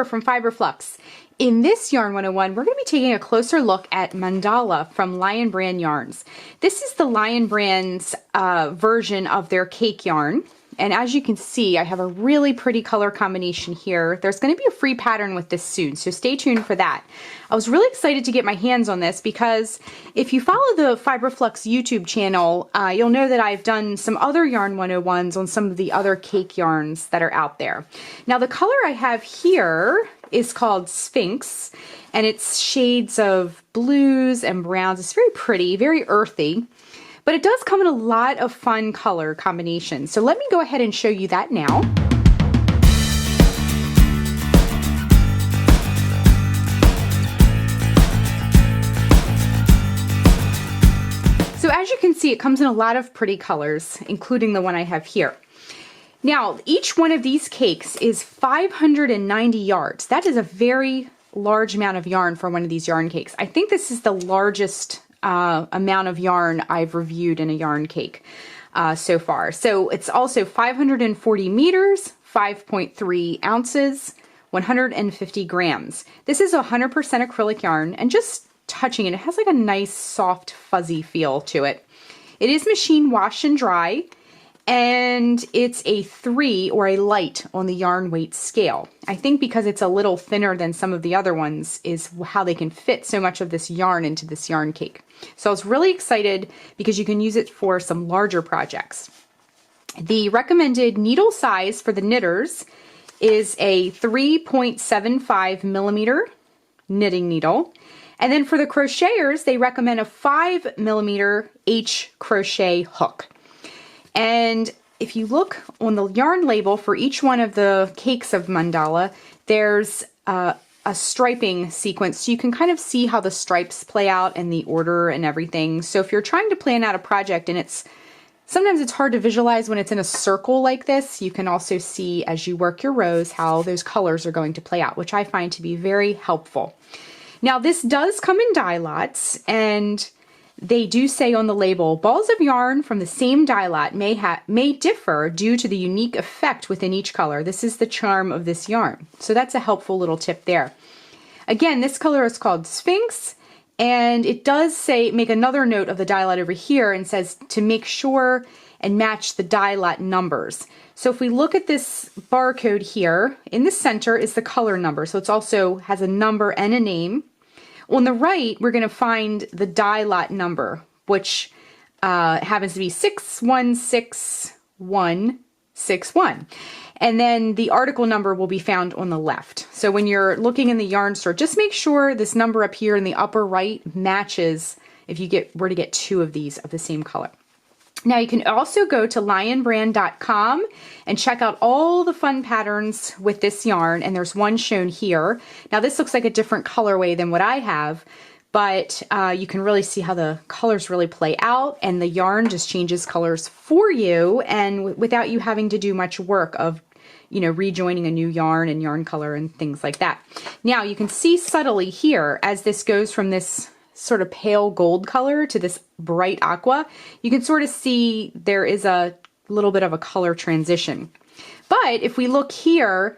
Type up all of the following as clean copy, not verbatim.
Jennifer from Flux. In this Yarn 101, we're going to be taking a closer look at Mandala from Lion Brand Yarns. This is the Lion Brand's version of their cake yarn. And as you can see, I have a really pretty color combination here. There's going to be a free pattern with this soon, so stay tuned for that. I was really excited to get my hands on this because if you follow the Flux YouTube channel, you'll know that I've done some other Yarn 101s on some of the other cake yarns that are out there. Now the color I have here is called Sphinx, and it's shades of blues and browns. It's very pretty, very earthy. But it does come in a lot of fun color combinations. So let me go ahead and show you that now. So as you can see, it comes in a lot of pretty colors, including the one I have here. Now, each one of these cakes is 590 yards. That is a very large amount of yarn for one of these yarn cakes. I think this is the largest amount of yarn I've reviewed in a yarn cake so far. So it's also 540 meters, 5.3 ounces, 150 grams. This is 100% acrylic yarn, and just touching it, it has like a nice soft fuzzy feel to it. It is machine wash and dry, and it's a 3 or a light on the yarn weight scale. I think because it's a little thinner than some of the other ones is how they can fit so much of this yarn into this yarn cake. So I was really excited because you can use it for some larger projects. The recommended needle size for the knitters is a 3.75 millimeter knitting needle. And then for the crocheters, they recommend a 5 millimeter H crochet hook. And if you look on the yarn label for each one of the cakes of Mandala, there's a striping sequence. So you can kind of see how the stripes play out and the order and everything. So if you're trying to plan out a project and sometimes it's hard to visualize when it's in a circle like this, you can also see as you work your rows how those colors are going to play out, which I find to be very helpful. Now this does come in dye lots, and they do say on the label, balls of yarn from the same dye lot may differ due to the unique effect within each color. This is the charm of this yarn. So that's a helpful little tip there. Again, this color is called Sphinx, and it does say, make another note of the dye lot over here, and says to make sure and match the dye lot numbers. So if we look at this barcode here, in the center is the color number. So it also has a number and a name. On the right, we're going to find the dye lot number, which happens to be 616161. And then the article number will be found on the left. So when you're looking in the yarn store, just make sure this number up here in the upper right matches if you were to get 2 of these of the same color. Now you can also go to lionbrand.com and check out all the fun patterns with this yarn, and there's one shown here. Now this looks like a different colorway than what I have, but you can really see how the colors really play out, and the yarn just changes colors for you and without you having to do much work of rejoining a new yarn and yarn color and things like that. Now you can see subtly here as this goes from this sort of pale gold color to this bright aqua, you can sort of see there is a little bit of a color transition. But if we look here,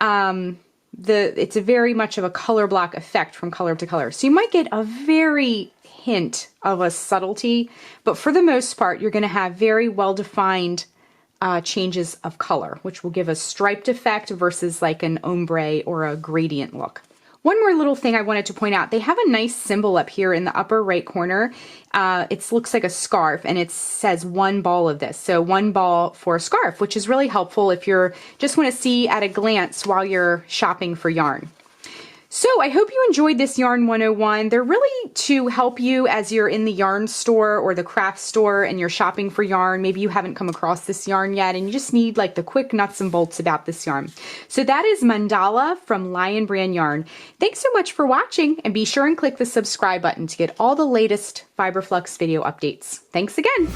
it's a very much of a color block effect from color to color. So you might get a very hint of a subtlety, but for the most part, you're going to have very well-defined changes of color, which will give a striped effect versus like an ombre or a gradient look. One more little thing I wanted to point out, they have a nice symbol up here in the upper right corner. It looks like a scarf, and it says 1 ball of this. So 1 ball for a scarf, which is really helpful if you're just want to see at a glance while you're shopping for yarn. So I hope you enjoyed this Yarn 101. They're really to help you as you're in the yarn store or the craft store and you're shopping for yarn. Maybe you haven't come across this yarn yet and you just need like the quick nuts and bolts about this yarn. So that is Mandala from Lion Brand Yarn. Thanks so much for watching, and be sure and click the subscribe button to get all the latest Flux video updates. Thanks again.